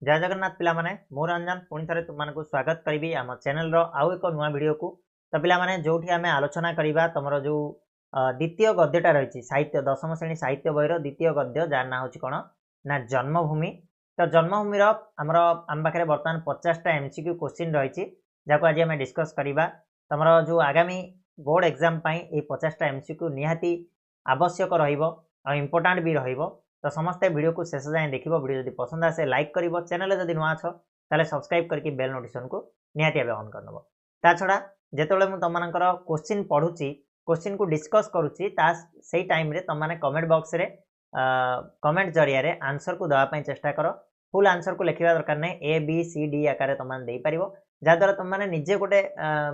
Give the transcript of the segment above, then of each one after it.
जय जगन्नाथ पिला माने मु रंजन पुणी थे तुमको स्वागत करी आम चैनल आउ एक नुआ वीडियो को। तो पिला माने जो आम आलोचना करवा तुम जो द्वितीय गद्यटा रही साहित्य दशम श्रेणी साहित्य बहीर द्वितीय गद्य जार ना हूँ कौन ना जन्मभूमि। तो जन्मभूमि आमर आम पाखे बर्तमान 50टा एमसीक्यू क्वेश्चन रही जहाँ आज आम डिस्कस करवा तुम जो आगामी बोर्ड एग्जाम ये 50टा एमसीक्यू निहाती आवश्यक रइंपोर्टाट भी रही। तो समस्ते वीडियो को शेष जाए देख वीडियो जब पसंद आसे लाइक कर चैनल जब नुआ छ ताले सब्सक्राइब करके बेल नोटिफिकेशन को निहाती ऑन करनब। ता छड़ा जेतोले मु तमनकर क्वेश्चन पढुची क्वेश्चन को डिस्कस करूची ता सेही टाइम रे तमने कमेंट बॉक्स रे कमेंट जरिया रे आंसर को दवा पई चेष्टा करो। फुल आंसर को लिखिबा दरकार नै ए बी सी डी आकार तमने देई परिबो जा द्वारा तमने निजे गोटे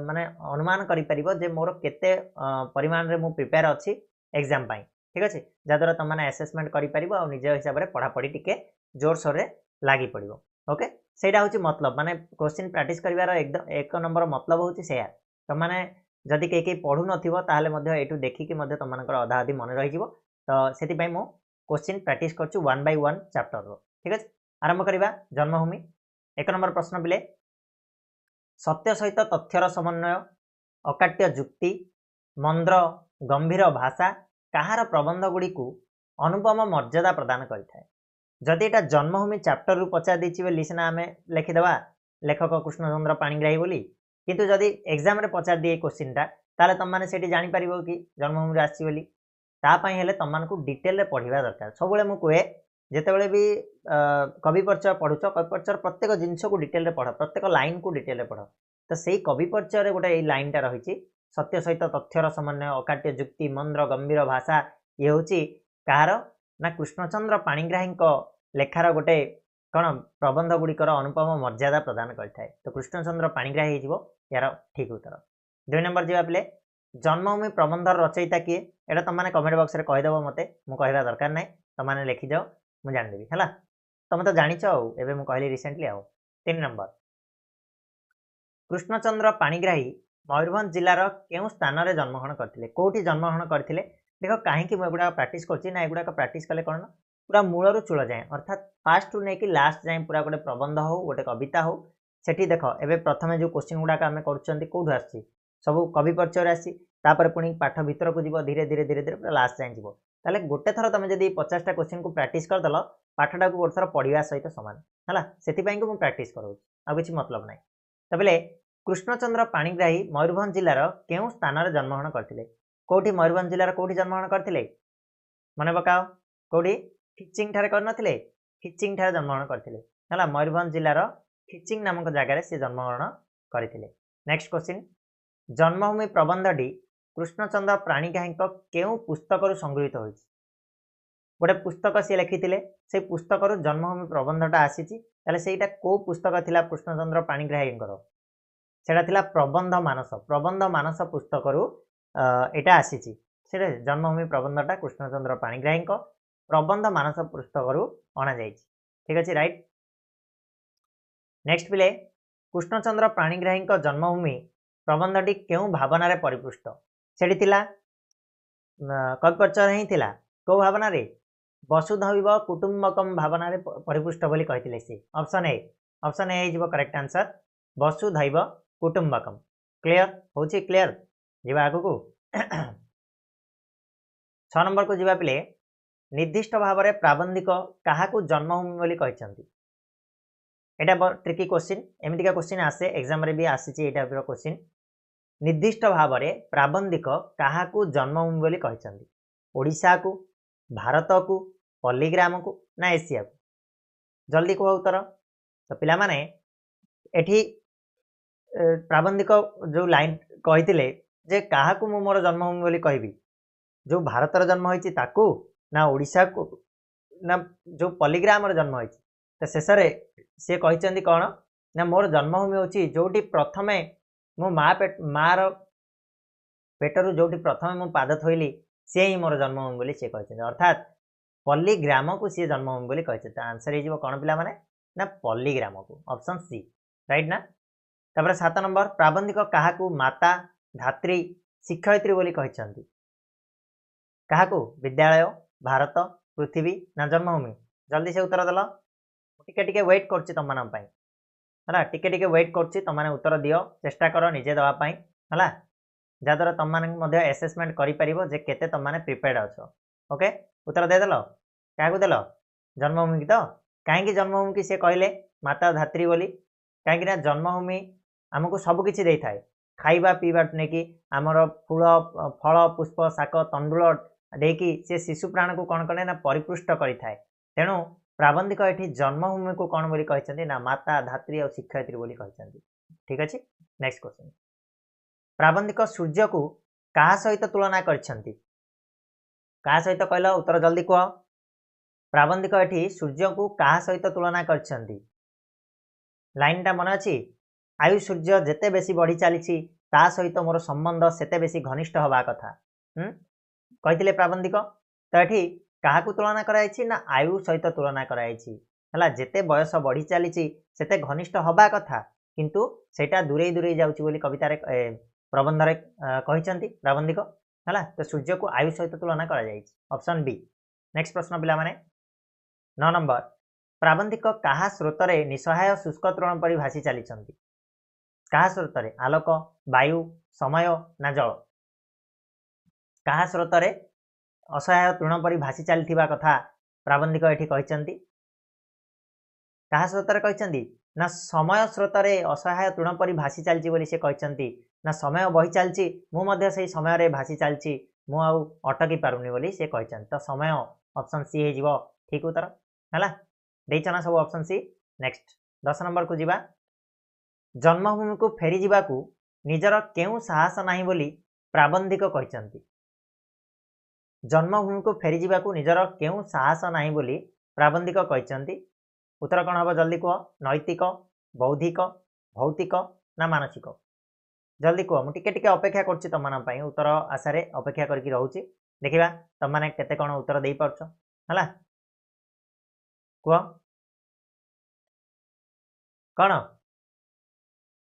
माने अनुमान करि परिबो जे मोर केते परिमाण रे मु प्रिपेयर अछि एग्जाम पई। ठीक अच्छे जहाद्वारा तुम मैंने आसेसमेंट कर निज हिसाब से पढ़ापढ़ी टी जोरसोर लगी पड़ो। ओके सहीटा हूँ मतलब माने क्वेश्चन प्रैक्टिस कर एकदम एक नंबर मतलब हूँ से तुमने जदि कहीं पढ़ु नू देखिकी तुम अधा अधी मन रही। तो से मु क्वेश्चन प्रैक्टिस कर 1 by 1 चैप्टर। ठीक अच्छे आरंभ करवा जन्मभूमि। एक नंबर प्रश्न पिले सत्य सहित तथ्यर समन्वय अकाट्य जुक्ति मंद्र गंभीर भाषा कहार प्रबंध गुड़ी को अनुपम मर्यादा प्रदान करें। जदि एटा जन्मभूमि चैप्टर रु पचार देछि बोली सिना आमे लिखिदेवा लेखक कृष्णचंद्र पाणिग्राही बोली किंतु जदि एग्जाम रे पचार दिए क्वेश्चन टा ताले तुम माने सेठी जानि परिबो कि जन्मभूमि आसी बोली ता पई हेले तुम मानकु डिटेल रे पढ़िबा दरकार। सबले मु कहे जेतेबेले भी कवि परिचय पढुछ कवि परिचय प्रत्येक जिनिस को डिटेल रे पढ़ प्रत्येक लाइन को डिटेल रे पढ़। तो सेही कवि परिचय रे गोटे लाइन टा रही सत्य सहित तथ्यर समन्वय अकाट्य जुक्ति मंद्र गंभीर भाषा ये हूँ कहार ना कृष्णचंद्र पाणिग्राही लेखार गोटे कौन प्रबंध गुड़िकर अनुपम मर्यादा प्रदान करें। तो कृष्णचंद्र पाणिग्राही यार ठीक उत्तर। 2 नंबर जी पे जन्मभूमि प्रबंधर रचयिता किए एटा तुमने कमेंट बॉक्स रे कहीदेव मते मु कहवा दरकार ना तुमने लिखि जाओ मु जानदेवी है। तुम तो जानिच आबे मु कहली रिसेंटली आउ। 3 नंबर कृष्णचंद्र पाणिग्राही मयूरभंज जिलार केउं स्थान रे जन्मग्रहण करथिले कोठी जन्मग्रहण करथिले। देखो कहीं मुझे प्राक्ट कर एगुड़ा प्राक्ट कले कौन पूरा मूलर चूल जाए अर्थात फास्ट रु नहीं लास्ट जाए पूरा गोटे प्रबंध हो गोटे कविता हो सेठी देख एवं प्रथम जो क्वेश्चन गुड़ाक आम कौटू आसी सब कवि परिचय आसी पुणी पाठ भीतर को जीव धीरे धीरे धीरे धीरे पूरा लास्ट जाए जीव ताले गोटे थर तुम जब 50टा क्वेश्चन को प्राक्ट करदेल पाठटा को गोटे थर पढ़ा सहित सामान है से प्राक्ट करूँ आ कि मतलब ना। तबले कृष्णचंद्र पाणिग्राही मयूरभंज जिलार केउं स्थान रे जन्मग्रहण करथिले कोठी मयूरभंज जिलार कोठी जन्मग्रहण करथिले मन पकाओ कोठी खिचिंग ठारे करनथिले खिचिंग ठारे जन्मग्रहण करथिले हला मयूरभंज जिलार खिचिंग नामक जगह से जन्मग्रहण करथिले। नेक्स्ट क्वेश्चन जन्मभूमि प्रबंधटी कृष्णचंद्र पाणिग्राही केउं पुस्तक संगृहीत होइछि गोटे पुस्तक सी लिखिथिले से पुस्तक जन्मभूमि प्रबंधटा आसीछि ताले सेटा को पुस्तक थिला कृष्णचंद्र पाणिग्राहींकर सेटा थिला प्रबंध मानस पुस्तक एटा आसी से जन्मभूमि प्रबंधटा कृष्णचंद्र पाणिग्राही प्रबंध मानस पुस्तक अणा जाइए। ठीक अच्छे राइट। नेक्स्ट पिले कृष्णचंद्र पाणिग्राही जन्मभूमि प्रबंधटी क्यों भावना रे परिपुष्ट सेठी थिला कवि परिचय ही थिला को भावना रे वसुधैव कुटुंबकम भावना रे परिपुष्ट बोली कहिथिले से ऑप्शन ए जीवो करेक्ट आंसर वसुधैव कुटुंबकम। क्लियर होची क्लियर जीवा आगु को 6 नंबर को जीवा पिले निर्दिष्ट भाव में प्राबंधिक क्या जन्मभूमि बोली कहिसंती एटा ट्रिकी क्वेश्चन एमतीका क्वेश्चन आसे एग्जाम रे भी आसी टाइप क्वेश्चन निर्दिष्ट भाव में प्राबंधिक क्या जन्मभूमि बोली कहिसंती ओडिशा को भारत को पल्लीग्राम को ना एशिया को जल्दी कह उत्तर। तो पिला माने एठी प्राबंधिक जो लाइन कही जे क्या मु मोर जन्मभूमि बोली कहबी जो भारतर जन्म होइछि ताकू ना ओडिशा को ना जो पल्लीग्राम जन्म होइछि। तो शेष सी कहते कौन ना मोर जन्मभूमि होछि जोटी प्रथमे मो मार पेटर जो प्रथमे मु पाद थोइली सी ही मोर जन्मभूमि बोली सी कहते अर्थात पल्लीग्राम को सी जन्मभूमि बोली कहते। आंसर हो कौन पिला माने ना पल्लीग्राम को ऑप्शन सी राइट ना। तब 7 नंबर प्राबंधिक क्या माता धात्री शिक्षयित्री बोली कहिसंती क्या विद्यालय भारत पृथ्वी ना जन्मभूमि जल्दी से उत्तर दल टिके टिके वेट करछि तुम मन पई हला टिके टिके वेट करछि तुम माने उत्तर दियो चेष्टा करो निजे दवा पई हला जाद्वारा तुम मैंने एसेसमेंट कर जे केते तुम मैंने प्रिपेयर्ड अच्छो ओके उत्तर देदेल क्या देल जन्मभूमि की तो कहीं जन्मभूमि की सी कहले माता धात्री बोली कहीं जन्मभूमि आमको सबकि दे थाए खाइबा पीवा नहीं आमर फूल फल पुष्प शाक तंडुल देकी से शिशु प्राण को कौन कले ना परिपुष्ट करें तेणु प्राबंधिक ये जन्मभूमि को कौन बोली कहते ना माता धात्री और शिक्षयित्री बोली कहते ठीक अच्छे नेक्स्ट क्वेश्चन प्राबंधिक सूर्य को क्या सहित तुलना करछंती क्या सहित कहल उत्तर जल्दी कह प्राबंधिक ये सूर्य को क्या सहित तुलना करछंती लाइन टा मन अच्छी आयु सूर्य जेते बेसी बढ़ी चली ता सहित मोर संबंध सेते बेसी घनिष्ठ हवा कथा कही प्राबंधिक तो ये क्या तुलना कराई ना आयु सहित तुलना कराई जेते बयस बढ़ी चली सेते घनिष्ठ हवा कथा किंतु सेटा दूरे दूरे जाउची बोली कवितार प्रबंध कहते प्राबंधिक है तो सूर्य को आयु सहित तुलना ऑप्शन बी नेक्स्ट प्रश्न पिला माने 9 नंबर प्राबंधिक क्या स्रोत निसहाय शुष्क तृण पर भासी चली क्या स्रोत आलोक वायु समय ना जल क्या स्रोत असहाय तृण पर भासी चली कथा प्राबंधिक ये कहते क्या स्रोत कहते ना समय स्रोत असहाय तृण पर भासी चलती बोली से कहते ना समय बही चलती मुझे से समय भासी चलती मु अटकी पारुनी बोली से कहते तो समय ऑप्शन सी हो ठीक उत्तर है देना सब ऑप्शन सी नेक्स्ट 10 नंबर को जीवा जन्मभूमि को फेरी जावाकू निजर केउ साहस नहीं बोली प्राबंधिक कहते जन्मभूमि को फेरी जावाकू निजर केउ साहस नहीं बोली प्राबंधिक कहते उत्तर कौन हम जल्दी कह नैतिक बौद्धिक भौतिक ना मानसिक जल्दी कह मुझे टिके अपेक्षा कर तुम मानी उत्तर आशारे अपेक्षा करके रोचे देखा तुम मैंने केते कौन उत्तर दे पार्छ है कह कौन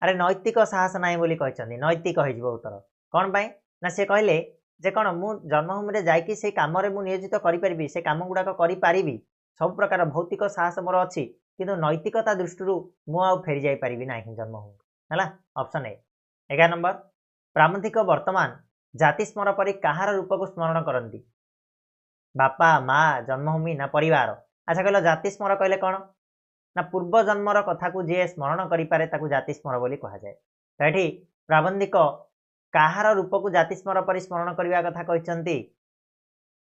अरे नैतिक साहस ना बोली कहते नैतिक हो उत्तर कौन पाई ना सी कहले जे कौन मु जन्मभूमि जाकि से कम नियोजित करी से कम गुड़ाक करी सब प्रकार भौतिक साहस मोर अच्छी किंतु नैतिकता दृष्टि मुझे फेरी जापरि ना जन्मभूमि है ऑप्शन ए 11 नंबर प्राबंधिक वर्तमान जाति स्मर पर कहार रूप को स्मरण करती बापा माँ जन्मभूमि ना परिवार अच्छा कहल जाति स्मर कहले कौन ना पूर्व जन्मर कथा को जी स्मरण करें जाति स्मर बोली कह जाए तो ये प्राबंधिक कहार रूप को जाति स्मर पर स्मरण करने कथा कहते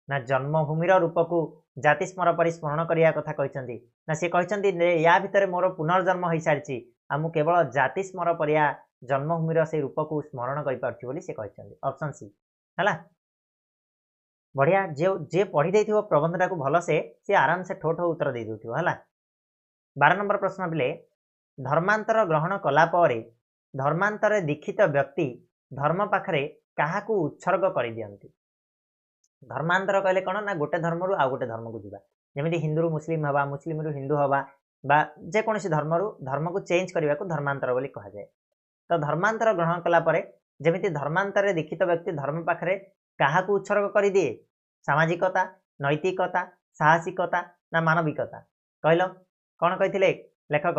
ना जन्मभूमिर रूप को जाति स्मर पर स्मरण करने कथा कहते ना सी कहते या भितर मोर पुनर्जन्म हो सारी आम केवल जाति स्मर पर जन्मभूमिर से रूप को स्मरण कर ऑप्शन सी है बढ़िया जे पढ़ी दे प्रबंधटा को भलसे सी आराम से ठो ठो उत्तर दे दो है 12 नंबर प्रश्न पिले धर्मांतर ग्रहण कलापर धर्मांतर दीक्षित व्यक्ति धर्म पाखरे क्या उत्सर्ग कर दियंती धर्मांतर कहले कौन ना गोटे धर्म रु आ गोटे धर्म को जीवा जमी हिंदू मुस्लिम हवा मुस्लिम रु हिंदू हवा जेकोसी धर्म रु धर्म को चेंज करने को धर्मांतर बोली कह जाए तो धर्मांतर ग्रहण कलापर जमी धर्मांतर दीक्षित व्यक्ति धर्म पाखरे क्या उत्सर्ग कर दिए सामाजिकता नैतिकता साहसिकता ना मानविकता कहल कौन कही लेखक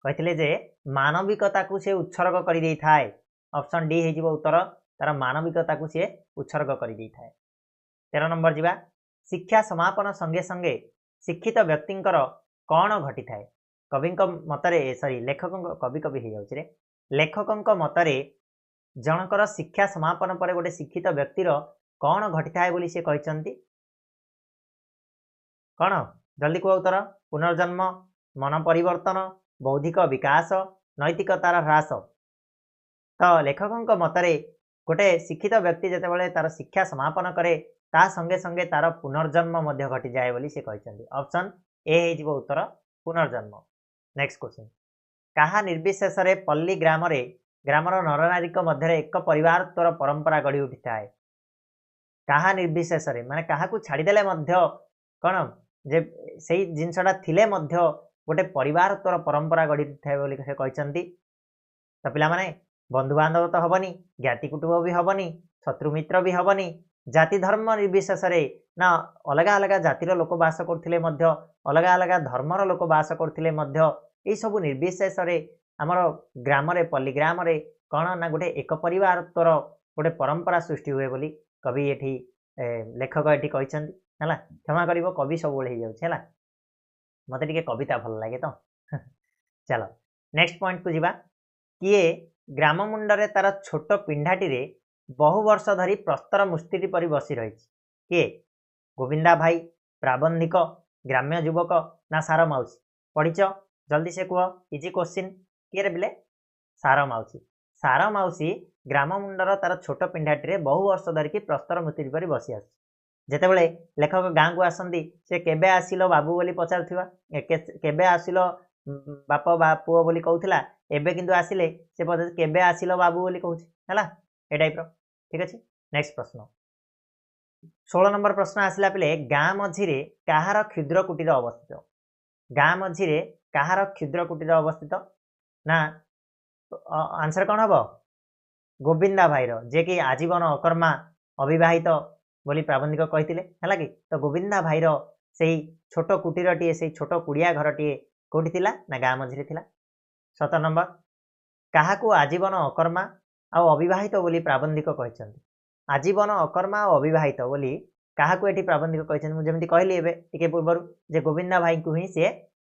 कही जे मानविकता को सी उत्सर्ग कर दे थाए ऑप्शन डी हो उत्तर तार मानविकता को सी उत्सर्ग कर दे थाए 13 नंबर जीवा शिक्षा समापन संगे संगे शिक्षित व्यक्तिंकर कौन घटी थाए कवि मतरे सॉरी लेखक कवि कवि हो जाउछि रे लेखक मतरे जनकर शिक्षा समापन पर गोटे शिक्षित व्यक्तिर कौन घटी थाए बोली से कहते कौन जल्दी कह उत्तर पुनर्जन्म मन परिवर्तन बौद्धिक विकास नैतिकतार ह्रास तो लेखक मतरे गोटे शिक्षित व्यक्ति जितेबाला तार शिक्षा समापन करे ता संगे संगे तार पुनर्जन्म घटी जाए बोली से कहते ऑप्शन ए हो उत्तर पुनर्जन्म नेक्स्ट क्वेश्चन क्या निर्विशेष पल्ली ग्रामर नरनारी मध्य एक परिवार तोर परंपरा गढ़ी उठी थाए क्या निर्विशेष माने क्या छाड़देले कौन जे से जिनसटा थिले गोटे परिवार तोर परंपरा गढ़ी थाए बोली से कहते तो पिला माने बंधुबांधव तो हेनी ज्ञाति कुटुंब भी हेनी शत्रु मित्र भी हेनी जाति धर्म निर्विशेष ना अलग अलग जातिर लोक बास करथिले मध्य अलग अलग धर्मर लोक बास करथिले मध्य ए सब निर्विशेष आमर ग्राम रे पल्ली ग्राम रे कौन ना गोटे एक परिवार तोर गोटे परंपरा सृष्टि हुए बोली कवि एठी लेखक एठी कहिसंती हला क्षमा करिवो कवि सब बोले जाउछ हला मते टिके कविता भल लागे तो चलो नेक्स्ट पॉइंट को जीवा किए ग्राम मुंडरे तार छोट पिंडाटी रे बहु वर्ष धरी प्रस्तर मुस्तिटी परि बसी रही किए गोविंदा भाई प्राबंधिक ग्राम्य युवक ना सार माउसी पढ़िच जल्दी से कह इजी क्वेश्चन किए रे बिले सार माउसी ग्राम मुंडर तार छोट पिंडाटी रे बहु वर्ष धरिकी प्रस्तर मुस्तिटी परि बसी आस जेतेबेले लेखक गाँ को आसंती से केबे आसिलो बाबू बोली पचारुथिबा केबे आसिलो बाप बा पुओ बोली कहूथिला एबे किंतु आसिले से पचार केबे आसिलो बाबू बोली कहूछि हला ए टाइप रो ठीक अछि नेक्स्ट प्रश्न 16 नंबर प्रश्न आसिला पिले गाँ मझिरे काहार क्षुद्र कुटीर अवस्थित गाँ मझिरे काहार क्षुद्र कुटीर अवस्थित ना आंसर कौन हम गोविंदा भाईर जे कि आजीवन अकर्मा अविवाहित बोली प्राबंधिक कही है कि तो गोविंदा भाईर से छोट कुटीर टीए से छोट कुड़िया घर टीए कौटी थिला ना गाँ मझिरे थिला 17 नंबर काहाकू आजीवन अकर्मा आउ अविवाहित बोली प्राबंधिक कही आजीवन अकर्मा और अविवाहित बोली काहाकू एठी प्राबंधिक कही मुझे कहली एबे टिके पूर्वर जे गोविंदा भाई को ही सी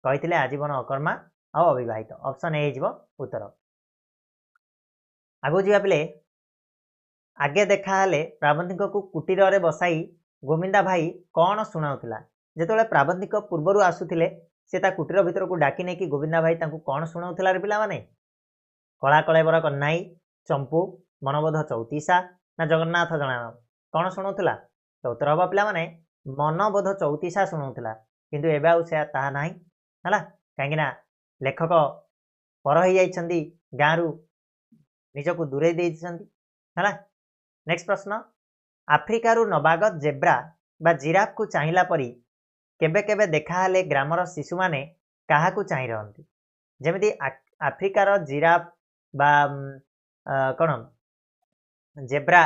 कही आजीवन अकर्मा और अविवाहित ऑप्शन ए हो उत्तर आगु जा पिले आगे देखा हेले प्राबंधिक को कुटीर रे बसाई गोविंदा भाई कौन शुणाउथिला जेतोले प्राबंधिक पूर्वरु आसुथिले से ता कुटीर भितर को डाकी नहीं कि गोविंदा भाई तांको कौन शुणाउथिला रे पिला माने कला कलेबर कन्नाई चंपू मनबोध चौतीसा ना जगन्नाथ जनाना कौन शुणाउथिला तो उत्तर हबा पिला माने मनबोध चौतीसा शुणाउथिला किंतु एबे आउ से ताहा नाही हला काहेकि ना लेखक पर हो जाइछंदी गाँरु निजको दूरे देइछंदी हला नेक्स्ट प्रश्न आफ्रिकारु नवागत जेब्रा बा जिराफ को चाहिला परी केबे केबे देखा हेले ग्रामर शिशु माने काहाकू चाहि रहंती जेमिति आफ्रिकार जिराफ बा कौन जेब्रा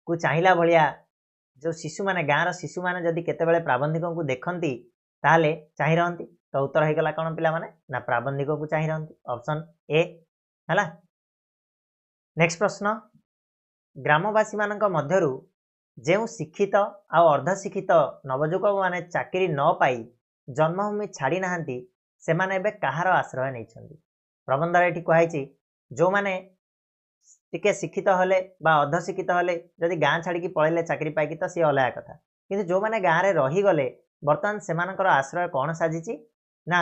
को चाहिला भलिया जो शिशु माने गाँर शिशु माने जदि केतेबेले प्राबंधिकों को देखंती ताले चाहि रहंती तो उत्तर हो गला कौन पिला माने ना प्राबंधिकों को चाहि रहंती ऑप्शन ए हला नेक्स्ट प्रश्न ग्रामवासी मानक मध्यरु जेउ शिक्षित आ अर्धशिक्षित नवजुवक माने चाकरी न पाई जन्मभूमि छाड़ी नाहंती से माने एबे काहार आश्रय नैछंती प्रबंधर एठी कहैछि जो माने टिके शिक्षित हले बा अर्धशिक्षित हले जदि गाँ छाड़ी पळैले चाकरी पाइकी तो सी अलग कथा किंतु जो माने गाँ रे रही गले वर्तमान सेमानकर आश्रय कौन साजिछि ना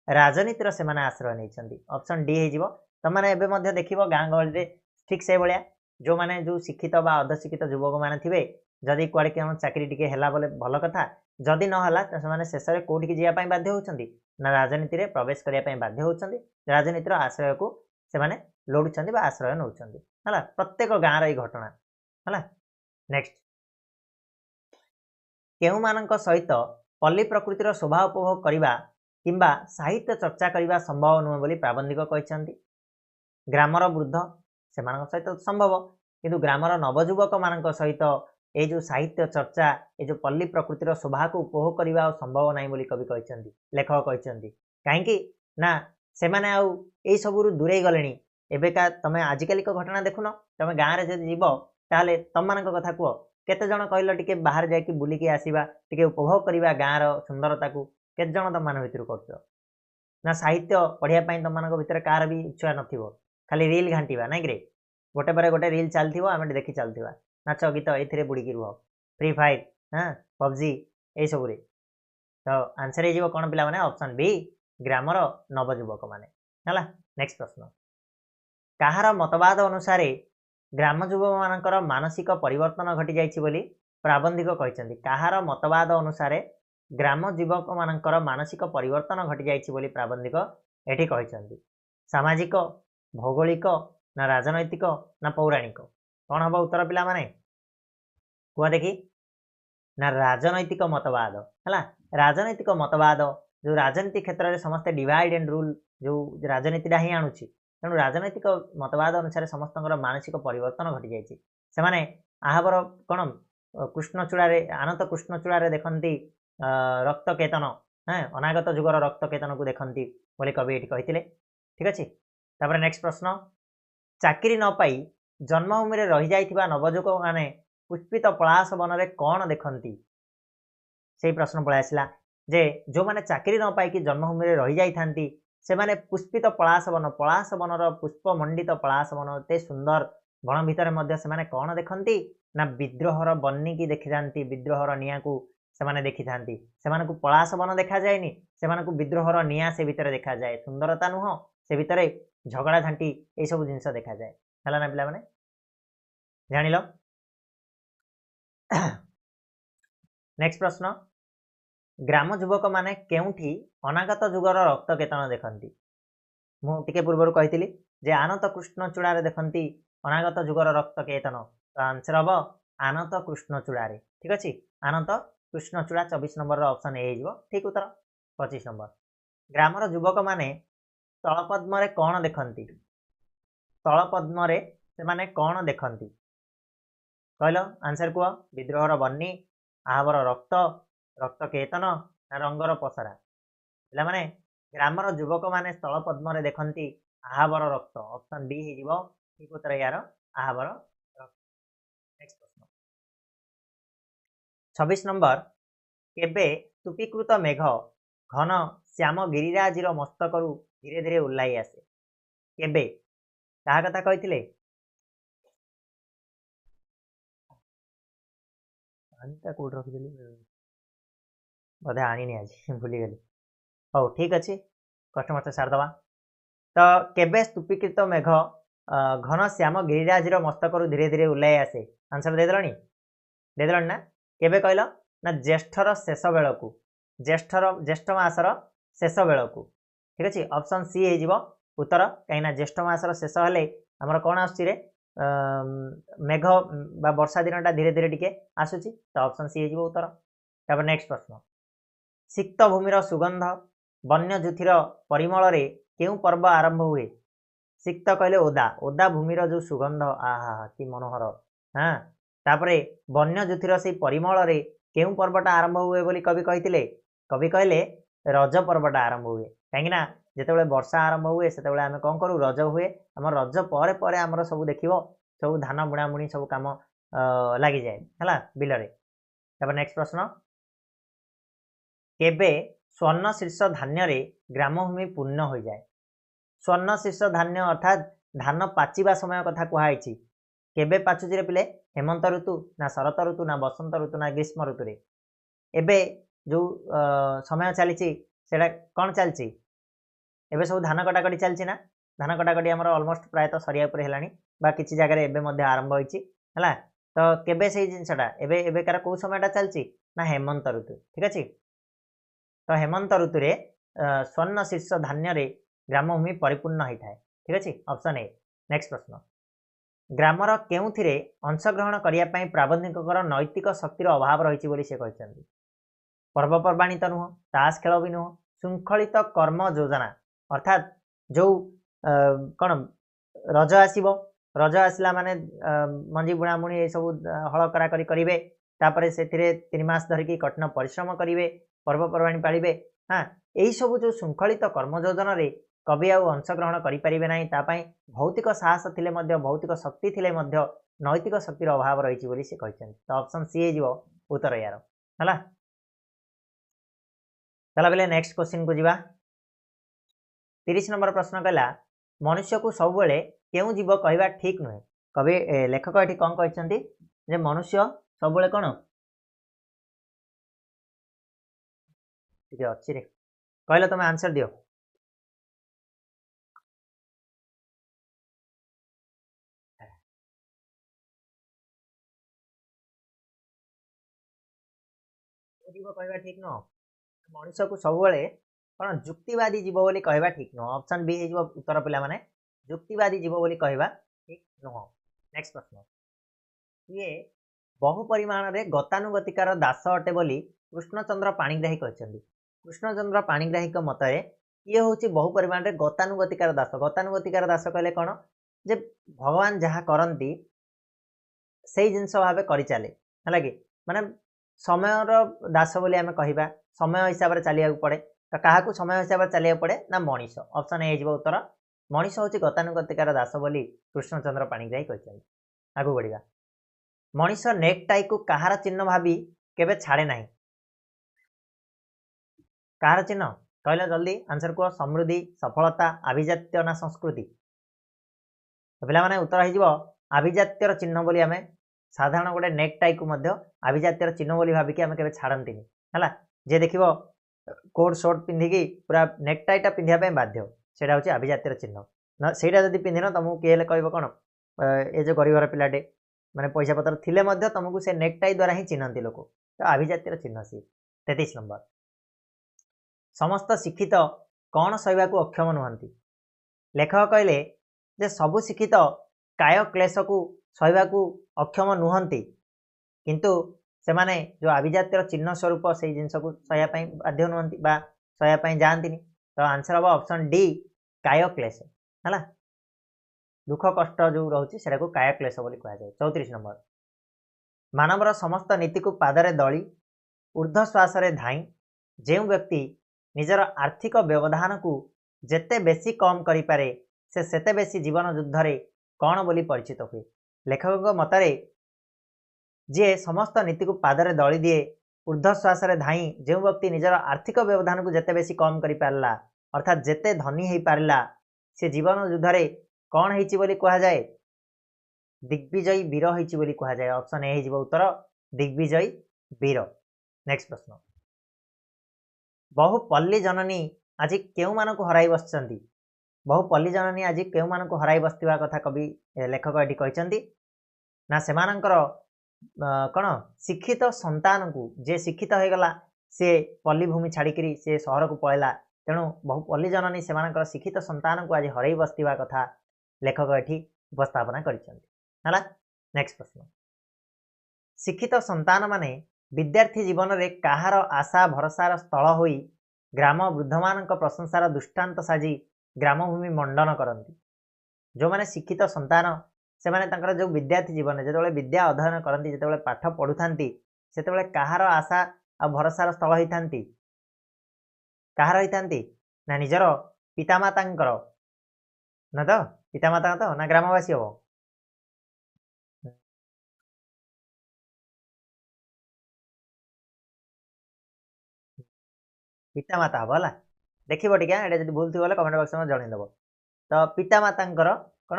राजनीतिर से माने आश्रय नैछंती ऑप्शन डी हे जिवो तमाने एबे मध्ये देखिबो गाँ गहळी रे ठीक से भलिया जो माने जो शिक्षित बा अर्धशिक्षित युवक माने थिबे जदि कुआडे केन चाकरी टिके हेला बोले भल कथा जदि न हला त माने शेष रे कोठी की जिया पई बाध्य होचंदी ना राजनीति रे प्रवेश करिया पई बाध्य होचंदी राजनीतिर आश्रय को से माने लोडुचंदी बा आश्रय नउचंदी हला प्रत्येक गाँ रे घटना हला नेक्स्ट केउ मानक सहित पल्ली प्रकृतिर शोभा उपभोग करिबा किंबा साहित्य चर्चा करिबा संभव नुह बोली प्राबंधिक कहिसंती ग्रामर वृद्ध से सहित संभव किंतु ग्रामर नवजुवक मान सहित ये जो साहित्य चर्चा ये जो पल्ली प्रकृतिर शोभा को उपभोग करने संभव ना बोली कवि कहते लेखक कहते कहीं ना से माने आउ यही सबू दूरे गले एबेका तमें आजिकाली घटना देखुन तुम गाँव में जब जीव ताले तुम मान कथा कह केते जन कहल टिके बाहर जाकि बुलिकी आसीबा टिके उपभोग करवा गाँव सुंदरता को केते जन तुम मान भितर कर ना साहित्य पढ़िया तुम मान भितर कार भी इच्छा नथिबो खाली रील घांटा नाई रे गोटे पर गोटे रील चलती आम देखी चलता नाच गीत ये बुड़की रुह फ्री फायर हाँ पबजी यही सब तो आंसर हो कौन पिला माने ऑप्शन बी ग्रामर नवजुवक माने हला नेक्स्ट प्रश्न काहार मतवाद अनुसार ग्राम युवक मानकर मानसिक परिवर्तन घटी जाइछि बोली प्राबंधिक कहते काहार मतवाद अनुसार ग्राम युवक मानकर मानसिक परिवर्तन घटी जाइछि बोली प्राबंधिक एठी कहते सामाजिक भौगोलिक ना राजनैतिक ना पौराणिक कौन हम उत्तर पिला माने कह देखी ना राजनैतिक मतवाद है राजनैतिक मतवाद जो राजनीति क्षेत्र में समस्ते डिवाइड एंड रूल जो राजनीति ही आणुची तेणु राजनैतिक मतवाद अनुसार समस्त मानसिक परिवर्तन घटी जाइए से आहाबर कौन कृष्णचूड़ा आनत कृष्णचूड़ा देखती रक्त केतन हाँ अनागत जुगर रक्त केतन को देखती बोली कवि ये कहते। ठीक अच्छे तापर नेक्स्ट प्रश्न चाकरी न पाई जन्मभूमि में रही जाइथिबा नवजुवक माने पुष्पित पलाश वन में कौन देखती से प्रश्न पलि आसला जे जो मैंने चाकरी न पाई जन्मभूमि में रही जाइथांती से माने पुष्पित पलाश बनर पुष्पमंडित पलाश वन एते सुंदर वन भितर मध्य से माने कौन देखती ना विद्रोहर बन्नी की देखी जाती विद्रोहर निया को से देखी था से पलाश वन देखा जाए से विद्रोहर निया से भितर देखा जाए सुंदरता नुह से भितर झगड़ा झांटी ये सब जिनस देखा जाए है ना पिला माने जानिल। नेक्स्ट प्रश्न ग्राम युवक माने केउठी अनागत जुगर रक्त केतन देखती मुझे पूर्व कही जे आनत कृष्णचूड़ा देखती अनागत जुगर रक्त केतन तो आंसर हम आनत कृष्णचूड़ा ठीक अच्छे आनत कृष्णचूड़ा 24 नंबर ऑप्शन ए हो ठीक उत्तर। 25 नंबर ग्रामर युवक माने तलपद्म कौन देखती तलपद्म से माने कौन देखती कहल आंसर कह विद्रोहर बन्नी आहाबर रक्त रक्त केतन ना रंगर पसरा पिला माने ग्रामर युवक माने तलपद्म देखती आहाबर रक्त ऑप्शन बी हो ठीक उत्तर यार आहाबर रक्त। नेक्स्ट प्रश्न 26 नंबर केबे स्तूपीकृत मेघ घन श्याम गिरिराज मस्तक धीरे धीरे उल्लाई आसे केबे क्या कथा कही कौट रखिदेली बोधे आनी आज भूलीगली हौ ठीक अच्छे कष्ट मस्त सारदे तो केबे स्तूपीकृत मेघ घन श्याम गिरिराज मस्तक धीरे धीरे उल्लाई आसे आंसर देदेल ना केबे कहल ना ज्येष्ठर शेष बेल को ज्येष्ठ मासर शेष बेल को ठीक अच्छे ऑप्शन सी हो उत्तर कहीं ज्येष्ठ मासर शेष हेले आमर कौन आसुची मेघ बा वर्षा दिन धीरे धीरे टिके आसूची तो ऑप्शन सी हो उत्तर। तब नेक्स्ट प्रश्न सिक्त भूमिर सुगंध वन्यज्योतिर परिमल रे केउ पर्व आरंभ हुए सिक्त कहले ओदा ओदा भूमिर जो सुगंध आहा कि मनोहर हाँ तापरे वन्यज्योतिर से परिमल रे केउ पर्वटा आरंभ हुए बोली कवि कहले रज पर्वटा आरंभ हुए कहीं जिते वर्षा आरंभ हुए से आम कौन करूँ रज हुए आम रज पर आमर सब देख सब धान बुणा बुणी सब कम लगी जाए है बिल रे। तब नेक्स्ट प्रश्न केबे स्वर्ण शीर्ष धान्य ग्रामभूमि पूर्ण हो जाए स्वर्ण शीर्ष धान्य अर्थात धान पाचिबा समय कथा कहुई केबे पाचुची रे पिले हेमंत ऋतु ना शरत ऋतु ना बसंत ऋतु ना ग्रीष्म ऋतु रे एबे जो समय चली कौन चलती एबे सब धान कटाकटी चलती ना धान कटाकटी आमर ऑलमोस्ट प्रायतः सरिया पर है बा किसी जगह एबे मध्य आरंभ होइछि है तो केबे से जिनसटा एबे एबेकार कौ समयटा चलती ना हेमंत ऋतु ठीक अच्छे तो हेमंत ऋतु रे स्वर्ण शीर्ष धान्य ग्रामभूमि परिपूर्ण होता है ठीक अच्छे ऑप्शन ए। नेक्स्ट प्रश्न ग्रामर केउथिरे अंशग्रहण करने प्राबंधिकर नैतिक शक्तिर अभाव रही से कहते पर्वपर्वाणी तो नुह ताश खेल भी नुह श्रृंखलित कर्म योजना अर्थात जो कौन रज आसब रज आसला माने मंजी बुणा बुणी ये सब हल कराकरी करेंगे तापर से 3 मास धरिकी कठिन परिश्रम करेंगे पर्वपर्वाणी पालिबे हाँ यही सब जो श्रृंखलित कर्म योजना रे कवि आउ अंशग्रहण करें ना तापाई भौतिक साहस थिले मध्य भौतिक शक्ति थिले मध्य नैतिक शक्तिर अभाव रही से कहते तो ऑप्शन सी हो उत्तर यार है। चलो बेले नेक्स्ट क्वेश्चन को जीवा 30 नंबर प्रश्न कहला मनुष्य को सब बेले केउ जीव कहवा ठीक नुहे कवि लेखक ये कौन कहते मनुष्य सब बेले कौन अच्छी रे कहले तुम आंसर दियो जीव कहवा ठीक नुह मनुष्य को सब बेले कौन जुक्तिवादी जीव बोली कहवा ठीक नुह ऑप्शन बी हो उत्तर पिला माने जुक्तिवादी जीव बोली कहवा ठीक नुह। नेक्स्ट प्रश्न ये बहु परिमाण रे गतानुगतिकार दास अटे बोली कृष्णचंद्र पाणिग्राही कहते कृष्णचंद्र पाणिग्राही मत ये हूँ बहु परिमाण रे गतानुगतिकार दास कहले कौन जे भगवान जहाँ करती से जिनस भाव कर चले है कि माने समयर दास बोली आम कह समय हिसाब से चलिया पड़े तो क्या समय हिसाब से चलिया पड़े ना मनीष ऑप्शन ए उत्तर मनीष हूँ गतानुगतिकार दास बोली कृष्णचंद्र पाणिग्राही कहते आगू बढ़िया मनीष नेकटाई को कहार चिन्ह भावी केबे छाड़े नहीं कहार चिन्ह कहला जल्दी आंसर कह समृद्धि सफलता आभिजात्य ना संस्कृति तो पे उत्तर हो आभिजात्यर चिन्ह बोली आम साधारण गोटे नेकटाई को आभिजात्यर चिन्ह बोली भाविकी आम के छाड़ती है जे देख कोट शर्ट पिंधिकी पूरा नेकटाईटा पिंधापी बाध्य से हूँ आभिजात्यर चिन्ह से पिंधिन तुमको किए कह कौन ये जो गरीबर पिलाटे माने पैसा पत्र थिले तुमको से नेकटाई द्वारा ही चिन्हती लोक तो आभिजात्यर चिन्ह सी 33 नंबर समस्त शिक्षित कौन सहवाक अक्षम नुहति लेखक कहले जे सबु शिक्षित काय क्लेश को सहवाक अक्षम नुहति किंतु से माने जो आभिजात्यर चिन्ह स्वरूप से जिनस को सहयापी बाध्य नुहति सहयापी जाती तो आंसर हम ऑप्शन डी काय क्लेश है दुख कष्ट जो रोचे से काय क्लेश बोली कहुए 34 नंबर मानवर समस्त नीति को पादरे दली ऊर्ध्व श्वास धाई जो व्यक्ति निजर आर्थिक व्यवधान को जेते बेसी कम करिपारे से सेते बेसी जीवन युद्ध रे कौन बोली परिचित हुए लेखक मतरे जे समस्त नीति को पादरे दली दिए ऊर्ध्व श्वास धाई जो व्यक्ति निजर आर्थिक व्यवधान को जेते बेसी कम करिपारला अर्थात जेते धनी हो पारला से जीवन युद्ध रे कौन होइछि बोली कहा जाए दिग्विजयी वीर होइछि बोली कहा जाए ऑप्शन ए हो उत्तर दिग्विजयी वीर। नेक्स्ट प्रश्न बहु पल्ली जननी आज केउ मानकु हराई बसचंती बहु पल्ली जननी आज केउ मानकु हराई बसतिबा कथा कवि लेखक एटी कहचंती ना सेमानंकर कौन शिक्षित संतान को जे शिक्षित हो गला से पल्ली भूमि छाड़िकी से सहर को पळेला तेणु बहु पल्ली जननी सेमानंकर शिक्षित संतान को आज हराई बसतिबा कथा लेखक एटी उपस्थापना करिसेंती हला। नेक्स्ट प्रश्न शिक्षित संतान माने विद्यार्थी जीवन रे काहार आशा भरोसार स्थल होई ग्राम वृद्धमान प्रशंसार दृष्टांत साजी ग्रामभूमि मंडन करती जो माने शिक्षित संतान से माने जो विद्यार्थी जीवन जो विद्या अध्ययन करती जो पाठ पढ़ु से काहार आशा आ भरोसार स्थल होती काहार होती ना निजर पितामाता ना तो पितामाता तो ना ग्रामवासी हम पितामाता हम है देखो टे ये भूल थी कमेंट बक्स में जनईदेव तो पितामाता कौन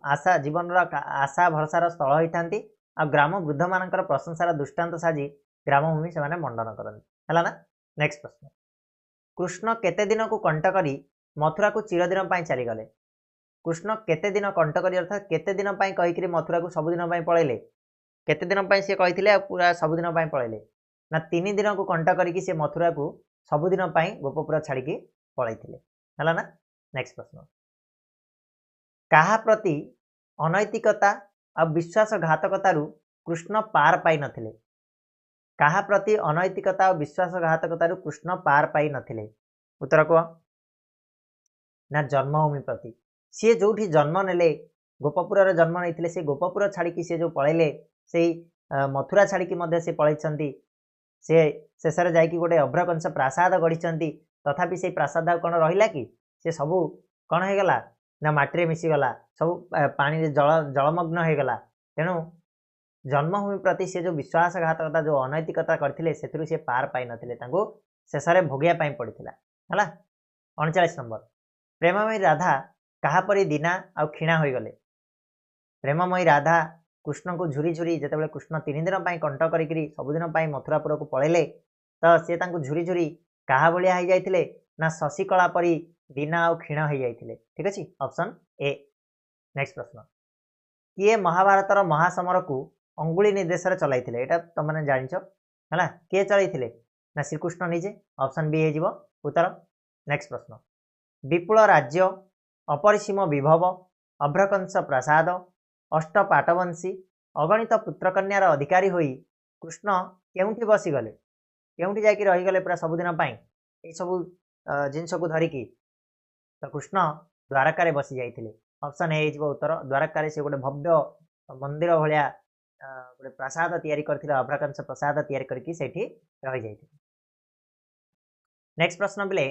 आशा जीवन आशा भरोसार स्थल होती आ ग्राम वृद्ध मान प्रशंसार दृष्टांत साजी ग्रामभूमि से मंडन करती है ना। नेक्स्ट प्रश्न कृष्ण केते दिन को कंट करी मथुरा को चिरदिन चलीगले कृष्ण केते दिन कंट करी अर्थात केते दिन कहीकि मथुरा को सबुदिन पलैले केते दिन सी कही पूरा सबुदिन पलैले ना 3 दिन को कंट करी से मथुरा को सबुदिन गोपपुर छाड़ी पलैले है ना। नेक्स्ट प्रश्न कहा प्रति अनैतिकता आ विश्वासघातकतारू कृष्ण पार पाई नथिले कहा प्रति अनैतिकता और विश्वासघातकतारू कृष्ण पार पाई नथिले उत्तर कह ना जन्मभूमि प्रति सी जो जन्म नेले गोपपुर जन्म नहीं से गोपपुर छाड़ी सी जो पलैले से मथुरा छाड़ी से पलैंती से शेष में जाकि गोटे अभ्रकंश प्रासाद गढ़ी तथापि से प्रासाद कौन रहा कि से सबू कौन हो गला ना माटी मिसीगला सब पानी जल जलमग्न हो गला तेणु जन्मभूमि प्रति से जो विश्वासघातकता जो अनैतिकता करथिले सेथुरु से पार पाई नथिले तांको शेष में भोगिया पाई पड़िथिला हला। 39 नंबर प्रेममयी राधा कहा परी दीना आ क्षीणा हो गले प्रेममयी राधा कृष्ण को झुरी झुरी जिते कृष्ण 3 दिन कंट करी सबुदिन मथुरापुर को पलैले तो सी झुरी झुरी क्या भाया हो जाते ना शशिकला परी दीना आ क्षीण हो जाते ठीक अच्छे ऑप्शन ए। नेक्स्ट प्रश्न किए महाभारतर महासमर को अंगुली निर्देश चलते यहाँ तुम मैंने जाच है किए चलते ना श्रीकृष्ण निजे ऑप्शन बी हो उत्तर। नेक्स्ट प्रश्न विपुल राज्य अपरिसीम विभव अभ्रकंश प्रासाद अष्ट पाटवंशी अगणित पुत्रकन्यार अधिकारी होई कृष्ण केउठी बसीगले केउठी जाकि रहीगले पूरा सबुदिन ये सब जिनस को धरिकी तो कृष्ण द्वारकार बसी जाइए ऑप्शन ए उत्तर द्वारकार से गोटे भव्य मंदिर भाया गोटे प्रासाद तैयारी करथिले अभ्रकंश प्रासाद तैयारी करके सेठी रहि जाइथिले। नेक्स्ट प्रश्न बिले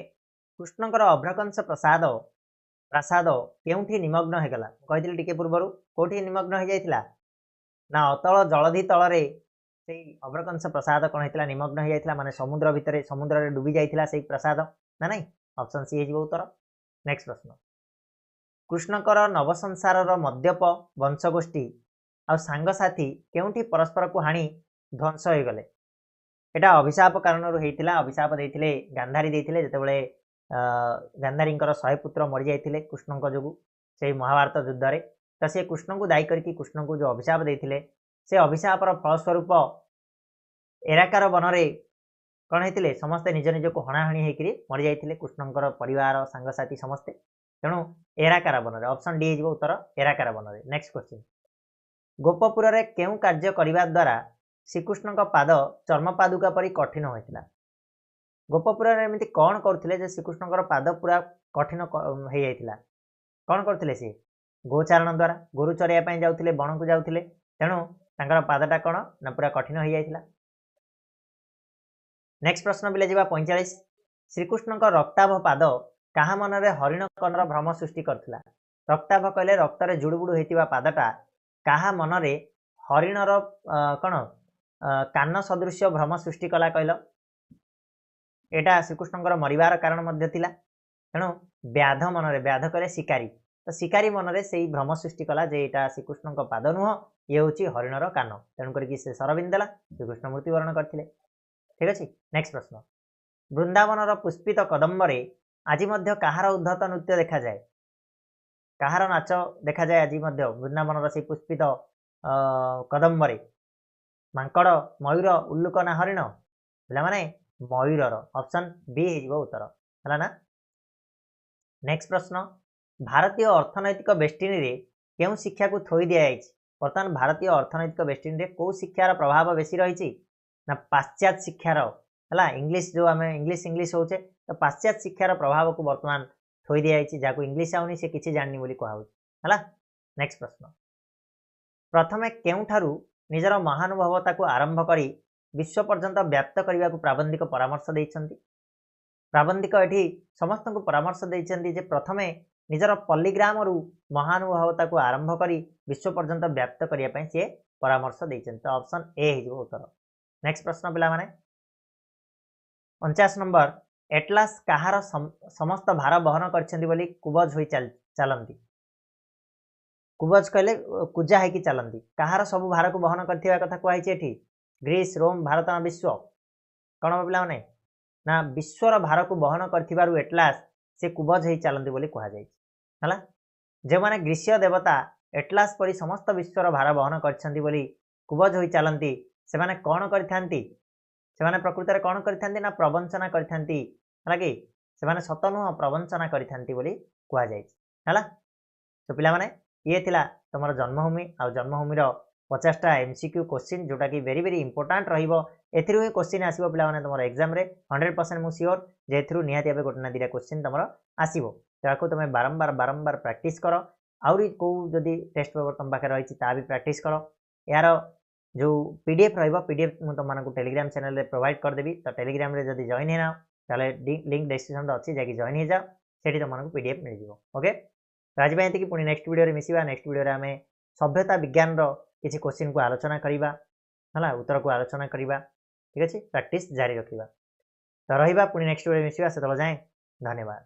कृष्णकर अभ्रकंश प्रासाद प्रासाद केउठी निमग्न हेगला कहिथिले टिके पूर्वरु कोठी निमग्न हे जाइथिला ना अतल जलधि तलरे सेई अभ्रकंश प्रसाद कोन हेतिला निमग्न हे जाइथिला माने समुद्र भितरे समुद्र रे डूबी जाइथिला सेई प्रसाद ना नहीं ऑप्शन सी हे जिवो उत्तर। नेक्स्ट प्रश्न कृष्णकर नवसंसारर मद्यप वंशगोष्ठी आ सांगसाथी केउठी परस्पर को हाणी ध्वंस हो गले एटा अभिशाप कारणरू हेतिला अभिशाप देथिले गांधारी देथिले जेतेबेले गांधारींकर 100 पुत्र मरि जाइथिले कृष्णक जोगु से महाभारत युद्ध रे त से कृष्ण को दायी करके कृष्ण को जो अभिशाप देथिले से अभिशापर फलस्वरूप एराकार बनरे कौन होते समस्ते निज निज को हणाहणी होकर मरी जाइथिले कृष्णकर परिवार सांगसाथी समस्ते तेणु एराकार बनरे ऑप्शन डी हो उत्तर एराकार बनरे। नेक्स्ट क्वेश्चन गोपपुर रे केउ कार्य करिबा द्वारा श्रीकृष्ण पाद चर्मपादुका परी कठिन होइतिला गोपपुर रे एमिति कौन करथिले जे श्रीकृष्णकर पाद पूरा कठिन हो जाइतिला कौन करथिले से गोचारण द्वारा गोरु चरिया पई जाउथिले बण को जाउथिले तेणु तांकर पादटा कौन ना पूरा कठिन हो जाइतिला। नेक्स्ट प्रश्न बिले जिबा 45 श्रीकृष्णक रक्ताभ पाद कहा मनरे हरिण कनर भ्रम सृष्टि करथिला रक्ताभ कहले रक्तरे जुड़ुबुड़ु हेतिबा पादटा कहा मनरे हरिणर कौन कान सदृश भ्रम सृष्टि कला कहल एटा श्रीकृष्णकर मरिबार कारण मध्य थिला तेणु व्याध मनरे व्याध कहले शिकारी तो शिकारी मनरे से भ्रम सृष्टि कला जे एटा श्रीकृष्णक पाद नुह ये होची हरिणर कान तेणु करके से सरबिंद देला श्रीकृष्ण मृत्युवरण करथिले ठीक अच्छे। नेक्स्ट प्रश्न वृंदावनर पुष्पित कदम्बरे आज मध्य कहार उद्धत नृत्य देखा जाए कहार नाच देखा जाए आज मध्य वृंदावनर से पुष्पित कदम्बरे मांकड़ मयूर उल्लुक ना हरिण बोला माने मयूरर ऑप्शन बी हो उत्तर है ना। नेक्स्ट प्रश्न भारतीय अर्थनैतिक बेष्टिनी रे केउ शिक्षा को थोई दिया बर्तमान भारतीय अर्थनैतिक बेष्टिनी रे को शिक्षार प्रभाव बेसी रही ना पाश्चात्य शिक्षार है इंग्लिश जो आम इंग्लिश होचे तो पाश्चात्य शिक्षार प्रभाव को बर्तमान थोई दिया जहाँ इंग्लिश आउनी से किसी जाननी बोली कहला। नेक्स्ट प्रश्न प्रथमे केउठारु निजर महानुभवता को आरंभ करी विश्व पर्यंत व्याप्त करने को प्राबंधिक परामर्श देइछन्ति प्राबंधिक एठी समस्त को परामर्श देइछन्ति जे प्रथमे निजर पल्लीग्राम रु महानुभवता को आरंभ करी विश्व पर्यंत व्याप्त करने पई से परामर्श देइछन्ति ऑप्शन ए हो उत्तर। नेक्स्ट प्रश्न पिला माने 49 नंबर एटलास कहार समस्त भार बहन करछन्ति बोली कुबज होई चलंती कुबज कहले कुजा है कि चलंती कहार सब भार को बहन करथिबा कथा कहै छै एठी ग्रीस रोम भारत विश्व कौन पिला माने ना विश्वर भार को बहन करथिबारु एटलास से कुबज होई चलंती बोली कहा जाय हला जे माने ग्रीसीय देवता एटलास परी समस्त विश्वर भार बहन करछन्ति बोली कुबज होई चलंती से माने कौन करथांती से माने प्रकृति रे कौन करथांती ना प्रवंचना करथांती हला कि से माने सत नुह प्रवंचना करथांती बोली कहा जाय हला। तो पिला माने ये थिला तमर जन्मभूमि आ जन्मभूमि रो 50टा एमसीक्यू क्वेश्चन जोटा कि वेरी वेरी इंपोर्टेंट रहिबो एथिरु ए क्वेश्चन आसीबो पिला माने तमर एग्जाम रे 100% मु श्योर जे एथिरु निहाती आबे गोटना दिरा क्वेश्चन तमर आसीबो ताको तमे बारंबार प्रैक्टिस करो आउरी को जदी टेस्ट पेपर तम पाखे रहिछि ता भी प्रैक्टिस करो यार जो पीडीएफ रहिबो पीडीएफ मु तम मानको टेलीग्राम चैनल रे प्रोवाइड कर देबी तो टेलीग्राम रे जदी जॉइन हेना ताले लिंक डिस्क्रिप्शन रे अछि जाकी जॉइन हे जाओ सेठी तम मानको पीडीएफ मिल जिवो ओके। आज बाय कि पुणी नेक्स्ट वीडियो रे मिसिबा नेक्स्ट वीडियो रे हमें सभ्यता विज्ञान रो किसी क्वेश्चन को आलोचना करिबा हला उत्तर को आलोचना करिबा ठीक अछि प्रैक्टिस जारी रखिबा तो रहिबा पुणी नेक्स्ट वीडियो मिसिबा से तल जाए धन्यवाद।